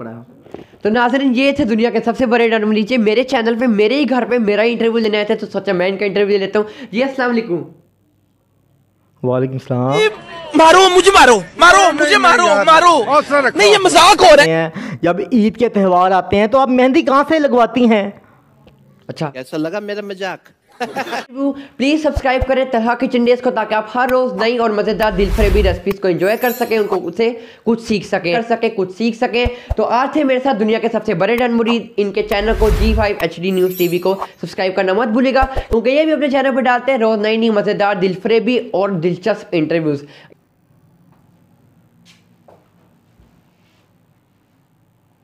पड़ा है। तो नाज़रीन, ये थे दुनिया के सबसे बड़े डॉन मेरे चैनल पे, मेरे ही घर पे मेरा इंटरव्यू लेने आए थे, तो सोचा मैं इनका इंटरव्यू ले लेता हूँ। जी अस्सलाम वालेकुम। वालेकुम सलाम। मारो मुझे, मारो मारो मुझे, मारो मारो, नहीं ये मजाक हो रहा है। जब ईद के त्यौहार आते हैं तो आप मेहंदी कहाँ से लगवाती हैं? अच्छा, कैसा लगा मेरा मजाक? प्लीज सब्सक्राइब करें तलहा किचन डेज को, ताकि आप हर रोज नई और मजेदार दिलफरेबी रेसिपीज को एंजॉय कर सकें, उनको उसे कुछ सीख सकें। तो आज थे मेरे साथ दुनिया के सबसे बड़े डन मुरीद। इनके चैनल को G5 HD न्यूज़ TV को सब्सक्राइब करना मत भूलिएगा, क्योंकि ये भी अपने चैनल पर डालते हैं रोज नई मजेदार दिलफरेबी और दिलचस्प इंटरव्यूज।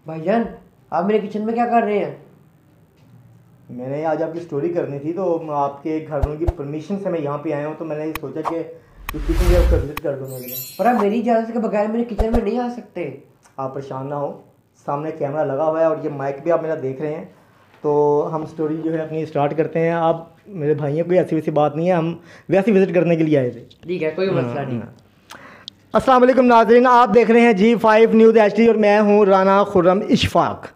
भाईजान, आप मेरे किचन में क्या कर रहे हैं? मैंने आज आपकी स्टोरी करनी थी, तो आपके घर वालों की परमिशन से मैं यहाँ पे आया हूँ, तो मैंने सोचा कि किचन आपका विजिट कर दूँ। पर आप मेरी इजाज़त के बगैर मेरे किचन में नहीं आ सकते। आप परेशान ना हो, सामने कैमरा लगा हुआ है और ये माइक भी आप मेरा देख रहे हैं, तो हम स्टोरी जो है अपनी स्टार्ट करते हैं। आप मेरे भाइयों कोई ऐसी वैसी बात नहीं है, हम वैसे विजिट करने के लिए आए थे। ठीक है, कोई मसला नहीं। अस्सलाम वालेकुम नाज़रीन, आप देख रहे हैं G5 न्यूज़ HD और मैं हूँ राना खुर्रम इशफाक।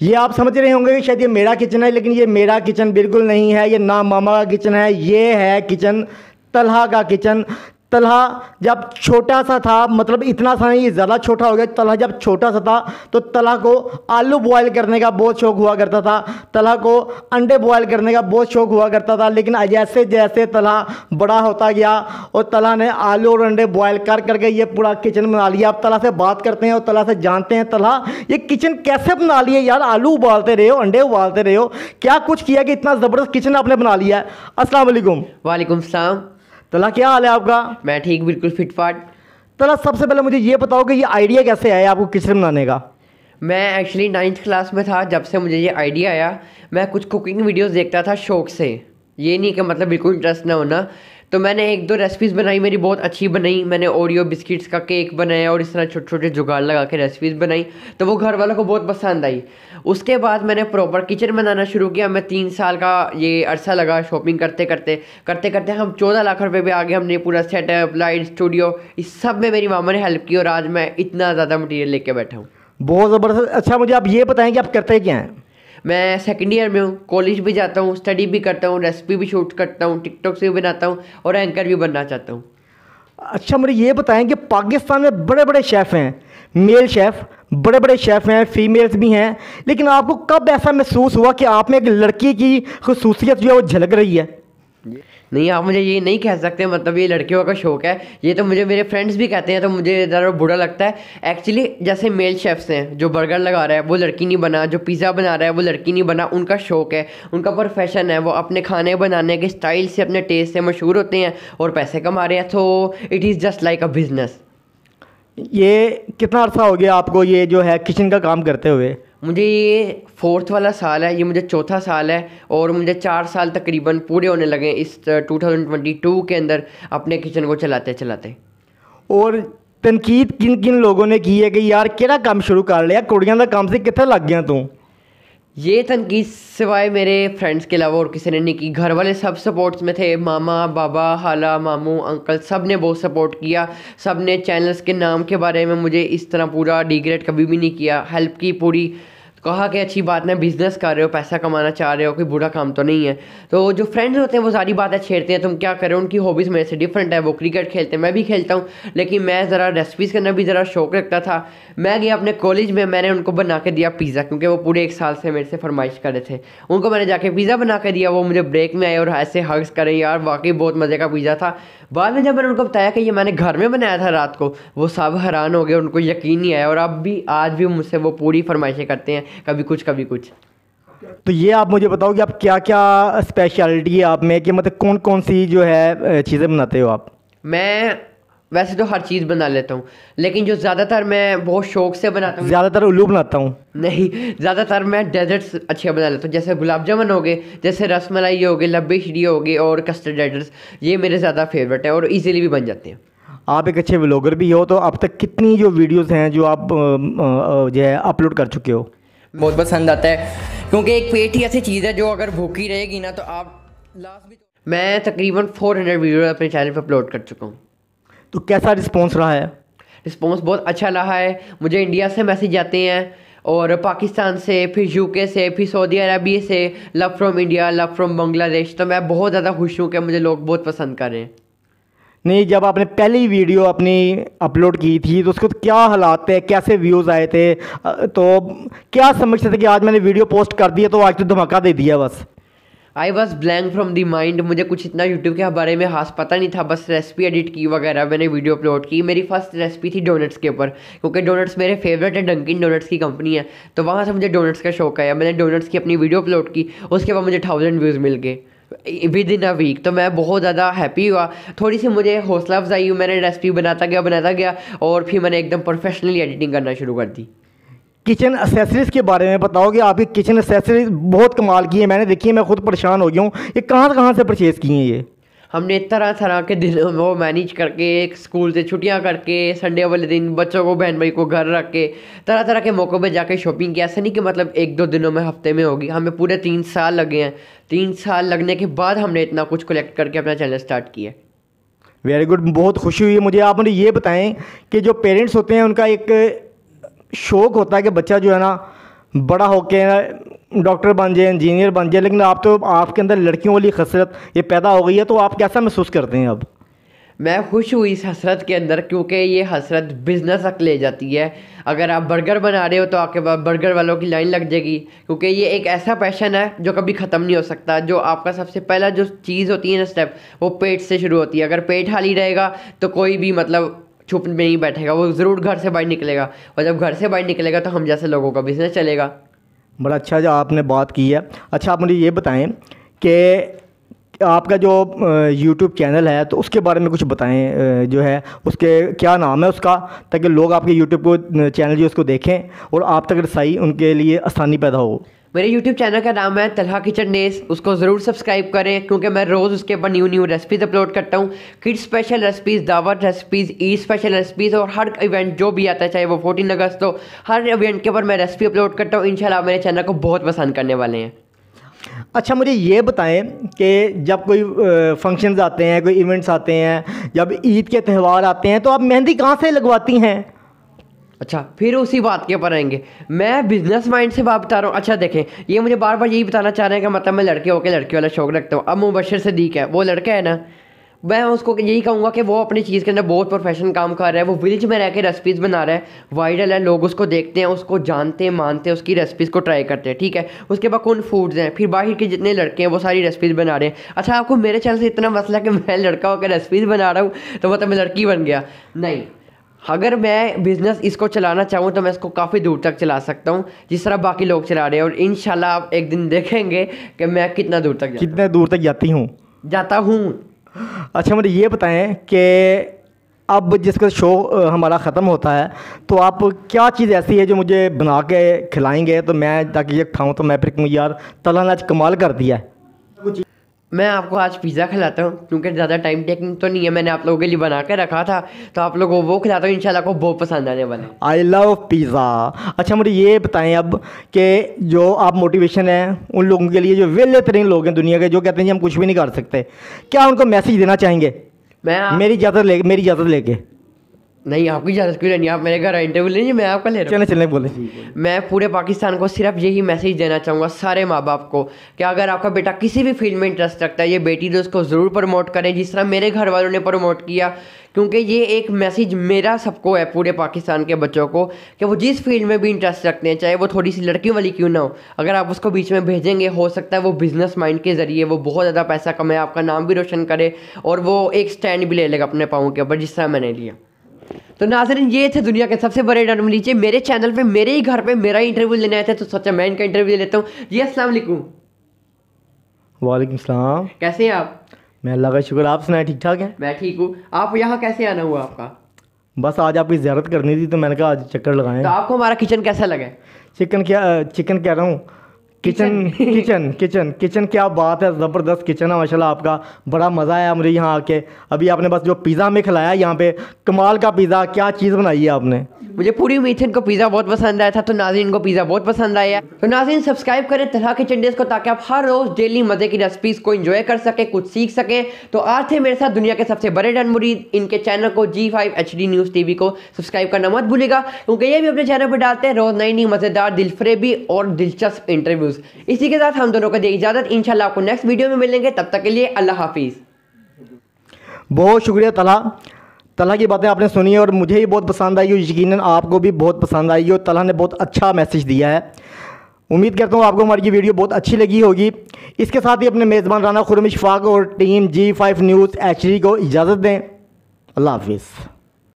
ये आप समझ रहे होंगे कि शायद ये मेरा किचन है, लेकिन ये मेरा किचन बिल्कुल नहीं है। ये ना मामा का किचन है, ये है किचन तलहा का किचन। तलहा जब छोटा सा था, मतलब इतना सा नहीं, ज़्यादा छोटा हो गया। तलहा जब छोटा सा था तो तलहा को आलू बॉयल करने का बहुत शौक़ हुआ करता था, तलहा को अंडे बॉयल करने का बहुत शौक़ हुआ करता था। लेकिन जैसे जैसे तलहा बड़ा होता गया और तलहा ने आलू और अंडे बॉयल कर करके ये पूरा किचन बना लिया। अब तलहा से बात करते हैं और तलहा से जानते हैं तलहा ये किचन कैसे बना लिया यार। आलू उबालते रहे हो, अंडे उबालते रहे हो, क्या कुछ किया कि इतना ज़बरदस्त किचन आपने बना लिया है? अस्सलाम वालेकुम। वालेकुम सलाम। तलहा क्या हाल है आपका? मैं ठीक, बिल्कुल फिट फाट। तलहा सबसे पहले मुझे ये बताओ कि ये आइडिया कैसे आया आपको किचन बनाने का? मैं एक्चुअली 9th क्लास में था जब से मुझे ये आइडिया आया। मैं कुछ कुकिंग वीडियोस देखता था शौक़ से, ये नहीं कि मतलब बिल्कुल इंटरेस्ट ना होना। तो मैंने 1-2 रेसिपीज़ बनाई, मेरी बहुत अच्छी बनाई। मैंने ओरियो बिस्किट्स का केक बनाया और इस तरह छोटे छोटे जुगाड़ लगा के रेसिपीज़ बनाई, तो वो घर वालों को बहुत पसंद आई। उसके बाद मैंने प्रॉपर किचन बनाना शुरू किया। मैं 3 साल का ये अरसा लगा शॉपिंग करते करते हम 14 लाख रुपए पे आ गए। हमने पूरा सेटअप, लाइट, स्टूडियो, इस सब में मेरी मामा ने हेल्प की और आज मैं इतना ज़्यादा मटीरियल लेके बैठा हूँ। बहुत ज़बरदस्त। अच्छा, मुझे आप ये बताएं कि आप करते क्या हैं? मैं सेकंड ईयर में हूँ, कॉलेज भी जाता हूँ, स्टडी भी करता हूँ, रेसिपी भी शूट करता हूँ, टिकटॉक से भी बनाता हूँ और एंकर भी बनना चाहता हूँ। अच्छा, मुझे ये बताएं कि पाकिस्तान में बड़े बड़े शेफ़ हैं, मेल शेफ़, बड़े बड़े शेफ़ हैं, फीमेल्स भी हैं, लेकिन आपको कब ऐसा महसूस हुआ कि आप में एक लड़की की खुसूसियत जो है वो झलक रही है? नहीं, आप मुझे ये नहीं कह सकते, मतलब ये लड़कियों का शौक़ है, ये तो मुझे मेरे फ्रेंड्स भी कहते हैं, तो मुझे ज़रा बुरा लगता है। एक्चुअली जैसे मेल शेफ्स हैं, जो बर्गर लगा रहा है वो लड़की नहीं बना, जो पिज़्ज़ा बना रहा है वो लड़की नहीं बना, उनका शौक़ है, उनका प्रोफेशन है, वो अपने खाने बनाने के स्टाइल से, अपने टेस्ट से मशहूर होते हैं और पैसे कमा रहे हैं। तो it is just like a business. ये कितना अर्सा हो गया आपको ये जो है किचन का काम करते हुए? मुझे ये 4th वाला साल है, ये मुझे 4था साल है और मुझे 4 साल तकरीबन पूरे होने लगे इस 2022 के अंदर अपने किचन को चलाते चलाते। और तनकीद किन किन लोगों ने की है कि यार केड़ा काम शुरू कर लिया, कुड़ियां दा काम से कित्थे लग गया तू? ये तनकीद सिवाय मेरे फ्रेंड्स के अलावा और किसी ने नहीं की। घर वाले सब सपोर्ट्स में थे, मामा, बाबा, खाला, मामू, अंकल, सब ने बहुत सपोर्ट किया। सब ने चैनल्स के नाम के बारे में मुझे इस तरह पूरा डिग्रेड कभी भी नहीं किया, हेल्प की पूरी। कहा कि अच्छी बात है, बिज़नेस कर रहे हो, पैसा कमाना चाह रहे हो, कोई बुरा काम तो नहीं है। तो जो फ्रेंड्स होते हैं वो सारी बातें छेड़ते हैं, तुम क्या कर रहे हो, उनकी हॉबीज़ मेरे से डिफरेंट है। वो क्रिकेट खेलते हैं, मैं भी खेलता हूँ, लेकिन मैं ज़रा रेसिपीज़ करना भी ज़रा शौक़ रखता था। मैं गया अपने कॉलेज में, मैंने उनको बना के दिया पिज़्ज़ा, क्योंकि वो पूरे 1 साल से मेरे से फरमाइश कर रहे थे। उनको मैंने जाके पिज़्ज़ा बना के दिया, वो मुझे ब्रेक में आए और ऐसे हग्स करें, यार वाकई बहुत मज़े का पिज़्ज़ा था। बाद में जब मैंने उनको बताया कि ये मैंने घर में बनाया था रात को, वो सब हैरान हो गए, उनको यकीन नहीं आया। और अब भी आज भी मुझसे वो पूरी फरमाइशें करते हैं, कभी कुछ कभी कुछ। तो ये आप मुझे बताओ कि आप क्या क्या स्पेशलिटी है आप में, कि मतलब कौन कौन सी जो है चीज़ें बनाते हो आप? मैं वैसे तो हर चीज़ बना लेता हूँ, लेकिन जो ज़्यादातर मैं बहुत शौक़ से बनाता हूँ, ज़्यादातर उल्लू बनाता हूँ। नहीं, ज़्यादातर मैं डेजर्ट्स अच्छे बना लेता हूँ, जैसे गुलाब जामुन हो गए, जैसे रसमलाई हो गई, लब्बे शीरी हो गई और कस्टर्ड डेजर्ट्स, ये मेरे ज़्यादा फेवरेट है और इजीली भी बन जाते हैं। आप एक अच्छे व्लॉगर भी हो, तो अब तक कितनी जो वीडियोस हैं जो आप जो है अपलोड कर चुके हो? बहुत पसंद आता है, क्योंकि एक पेट ही ऐसी चीज़ है जो अगर भूखी रहेगी ना तो आप लास्ट भी। मैं तकरीबन 400 वीडियो अपने चैनल पर अपलोड कर चुका हूँ। तो कैसा रिस्पॉन्स रहा है? रिस्पॉन्स बहुत अच्छा रहा है। मुझे इंडिया से मैसेज आते हैं और पाकिस्तान से, फिर यूके से, फिर सऊदी अरबिया से, love from India, love from Bangladesh. तो मैं बहुत ज़्यादा खुश हूँ कि मुझे लोग बहुत पसंद कर रहे हैं। नहीं, जब आपने पहली वीडियो अपनी अपलोड की थी तो उसको क्या हालात थे, कैसे व्यूज़ आए थे, तो क्या समझते थे कि आज मैंने वीडियो पोस्ट कर दिया तो आज तो धमाका दे दिया बस? I was blank from the mind. मुझे कुछ इतना यूट्यूब के बारे में खास पता नहीं था, बस रेसिपी एडिट की वगैरह मैंने वीडियो अपलोड की। मेरी फर्स्ट रेसिपी थी डोनट्स के ऊपर, क्योंकि डोनट्स मेरे फेवरेट है, डंकिन डोनट्स की कंपनी है, तो वहाँ से मुझे डोनट्स का शौक आया। मैंने डोनट्स की अपनी वीडियो अपलोड की, उसके बाद मुझे 1000 व्यूज़ मिल गए विद इन अ वीक। तो मैं बहुत ज़्यादा हैप्पी हुआ, थोड़ी सी मुझे हौसला अफजाई हुई। मैंने रेसिपी बनाता गया और फिर मैंने एकदम प्रोफेशनली एडिटिंग करना शुरू कर दी। किचन एसेसरीज़ के बारे में बताओ कि आपकी किचन एसेसरीज बहुत कमाल की है, मैंने देखी है, मैं खुद परेशान हो गया हूँ। ये कहाँ से परचेज़ किए हैं ये? हमने तरह तरह के दिनों वो मैनेज करके, स्कूल से छुट्टियां करके, संडे वाले दिन बच्चों को, बहन भाई को घर रख के, तरह तरह के मौक़ों पे जाके शॉपिंग किया। ऐसा नहीं कि मतलब 1-2 दिनों में, हफ्ते में होगी। हमें पूरे 3 साल लगे हैं। 3 साल लगने के बाद हमने इतना कुछ कलेक्ट करके अपना चैनल स्टार्ट किया। वेरी गुड, बहुत खुशी हुई है मुझे। आप मुझे ये बताएं कि जो पेरेंट्स होते हैं उनका एक शौक़ होता है कि बच्चा जो है ना बड़ा होके डॉक्टर बन जाए, इंजीनियर बन जाए, लेकिन आप तो, आपके अंदर लड़कियों वाली खसरत ये पैदा हो गई है, तो आप कैसा महसूस करते हैं अब? मैं खुश हुई इस हसरत के अंदर, क्योंकि ये हसरत बिज़नेस तक ले जाती है। अगर आप बर्गर बना रहे हो तो आपके पास बर्गर वालों की लाइन लग जाएगी, क्योंकि ये एक ऐसा पैशन है जो कभी ख़त्म नहीं हो सकता। जो आपका सबसे पहला जो चीज़ होती है ना, स्टेप, वो पेट से शुरू होती है। अगर पेट खाली रहेगा तो कोई भी मतलब चुप में नहीं बैठेगा, वो ज़रूर घर से बाहर निकलेगा, और जब घर से बाहर निकलेगा तो हम जैसे लोगों का बिज़नेस चलेगा। बड़ा अच्छा जो आपने बात की है। अच्छा, आप मुझे ये बताएं कि आपका जो YouTube चैनल है तो उसके बारे में कुछ बताएं, जो है उसके क्या नाम है उसका, ताकि लोग आपके YouTube को चैनल जो उसको देखें और आप तक रसाई उनके लिए आसानी पैदा हो। मेरे YouTube चैनल का नाम है तलहा किचन डेज, उसको ज़रूर सब्सक्राइब करें, क्योंकि मैं रोज़ उसके ऊपर न्यू रेसिपीज़ अपलोड करता हूँ। किड्स स्पेशल रेसिपीज़, दावत रेसिपीज़, ईद स्पेशल रेसिपीज़, और हर इवेंट जो भी आता है, चाहे वो 14 अगस्त हो, हर इवेंट के ऊपर मैं रेसिपी अपलोड करता हूँ। इंशाल्लाह मेरे चैनल को बहुत पसंद करने वाले हैं। अच्छा, मुझे ये बताएं कि जब कोई फंक्शंस आते हैं, कोई इवेंट्स आते हैं, जब ईद के त्यौहार आते हैं, तो आप मेहंदी कहाँ से लगवाती हैं? अच्छा, फिर उसी बात के ऊपर आएंगे। मैं बिजनेस माइंड से बात बता रहा हूँ। अच्छा देखें, ये मुझे बार बार यही बताना चाह रहे हैं कि मतलब मैं लड़के होकर लड़के वाला शौक रखता हूँ। अब मुबशर सिद्दीक है, वो लड़का है ना, मैं उसको यही कहूँगा कि वो अपनी चीज़ के अंदर बहुत प्रोफेशनल काम कर रहा है। वो विलेज में रह के रेसिपीज़ बना रहा है, वायरल है, लोग उसको देखते हैं, उसको जानते हैं, मानते हैं, उसकी रेसिपीज़ को ट्राई करते हैं, ठीक है। उसके बाद कौन फूड्स हैं, फिर बाहर के जितने लड़के हैं वो सारी रेसिपीज़ बना रहे हैं। अच्छा, आपको मेरे चैनल से इतना मसला कि मैं लड़का होकर रेसिपीज़ बना रहा हूँ तो मतलब मैं लड़की बन गया? नहीं, अगर मैं बिज़नेस इसको चलाना चाहूँ तो मैं इसको काफ़ी दूर तक चला सकता हूँ, जिस तरह बाकी लोग चला रहे हैं। और इंशाल्लाह आप एक दिन देखेंगे कि मैं कितना दूर तक जाता हूँ। अच्छा, मुझे ये बताएं कि अब जिसका शो हमारा ख़त्म होता है तो आप क्या चीज़ ऐसी है जो मुझे बना के खिलाएंगे तो मैं, ताकि ये खाऊँ तो मैं फिर कहूँ यार तला ने आज कमाल कर दिया है? मैं आपको आज पिज़्ज़ा खिलाता हूँ, क्योंकि ज़्यादा टाइम टेकिंग तो नहीं है, मैंने आप लोगों के लिए बना के रखा था, तो आप लोगों को वो खिलाता हूँ। इंशाल्लाह को बहुत पसंद आने वाला है। I love pizza. अच्छा, मुझे ये बताएं अब कि जो आप मोटिवेशन है उन लोगों के लिए जो वेले तरीन लोग हैं दुनिया के, जो कहते हैं कि हम कुछ भी नहीं कर सकते, क्या उनको मैसेज देना चाहेंगे? मेरी इजाज़त लेके। नहीं, आपकी इजाज़त क्यों लेनी? आप मेरे घर इंटरव्यू लेंगे, मैं आपका ले रहा हूँ। चले बोले। मैं पूरे पाकिस्तान को सिर्फ यही मैसेज देना चाहूँगा, सारे माँ बाप को, कि अगर आपका बेटा किसी भी फील्ड में इंटरेस्ट रखता है, ये बेटी तो उसको ज़रूर प्रमोट करें, जिस तरह मेरे घर वालों ने प्रमोट किया। क्योंकि ये एक मैसेज मेरा सबको है, पूरे पाकिस्तान के बच्चों को, कि वो जिस फील्ड में भी इंटरेस्ट रखते हैं, चाहे वो थोड़ी सी लड़कियों वाली क्यों ना हो, अगर आप उसको बीच में भेजेंगे, हो सकता है वो बिज़नेस माइंड के ज़रिए वो बहुत ज़्यादा पैसा कमाए, आपका नाम भी रोशन करे, और वो एक स्टैंड भी ले लेगा अपने पाँव के ऊपर, जिस तरह मैंने लिया। तो नाज़रीन, ये थे दुनिया के सबसे बड़े डरम लीजिए मेरे चैनल पे, मेरे ही घर पे मेरा इंटरव्यू लेने आए थे, तो सोचा मैं इनका इंटरव्यू ले लेता हूँ। जी अस्सलाम वालेकुम। वालेकुम सलाम। कैसे हैं आप? मैं अल्लाह का शुक्र, आप सुनाए ठीक ठाक हैं? मैं ठीक हूँ। आप यहाँ कैसे आना हुआ आपका? बस आज आपकी ज़ियारत करनी थी तो मैंने कहा आज चक्कर लगाएं। तो आपको हमारा किचन कैसा लगा? चिकन कह रहा हूँ, किचन क्या बात है, ज़बरदस्त किचन है माशाल्लाह आपका, बड़ा मज़ा आया मुझे यहाँ आके। अभी आपने बस जो पिज़्ज़ा में खिलाया यहाँ पे, कमाल का पिज़्ज़ा, क्या चीज़ बनाई है आपने? मुझे पूरी उम्मीद थी इनको पिज़्ज़ा बहुत पसंद आया था, तो नाज़रीन इनको पिज़्ज़ा बहुत पसंद आया। तो नाज़रीन सब्सक्राइब करें तलहा किचन डेज़ को, ताकि आप हर रोज़ डेली मज़े की रेसिपीज़ को एंजॉय कर सकें, कुछ सीख सकें। तो आज थे मेरे साथ दुनिया के सबसे बड़े डन मुरीद। इनके चैनल को G5 HD न्यूज़ TV को सब्सक्राइब करना मत भूलिएगा, क्योंकि ये भी अपने चैनल पर डालते हैं रोज़ नई नई मज़ेदार, दिलफरेबी और दिलचस्प इंटरव्यूज़। इसी के साथ हम दोनों को दे इजाज़त, इंशाल्लाह आपको नेक्स्ट वीडियो में मिलेंगे। तब तक के लिए अल्लाह हाफिज़। बहुत शुक्रिया तलहा की बातें आपने सुनी और मुझे भी बहुत पसंद आई और यकीनन आपको भी बहुत पसंद आई और तलहा ने बहुत अच्छा मैसेज दिया है। उम्मीद करता हूँ आपको हमारी ये वीडियो बहुत अच्छी लगी होगी। इसके साथ ही अपने मेज़बान राना खुर्रम इशफाक और टीम G5 न्यूज़ HD को इजाज़त दें। अल्लाह हाफिज़।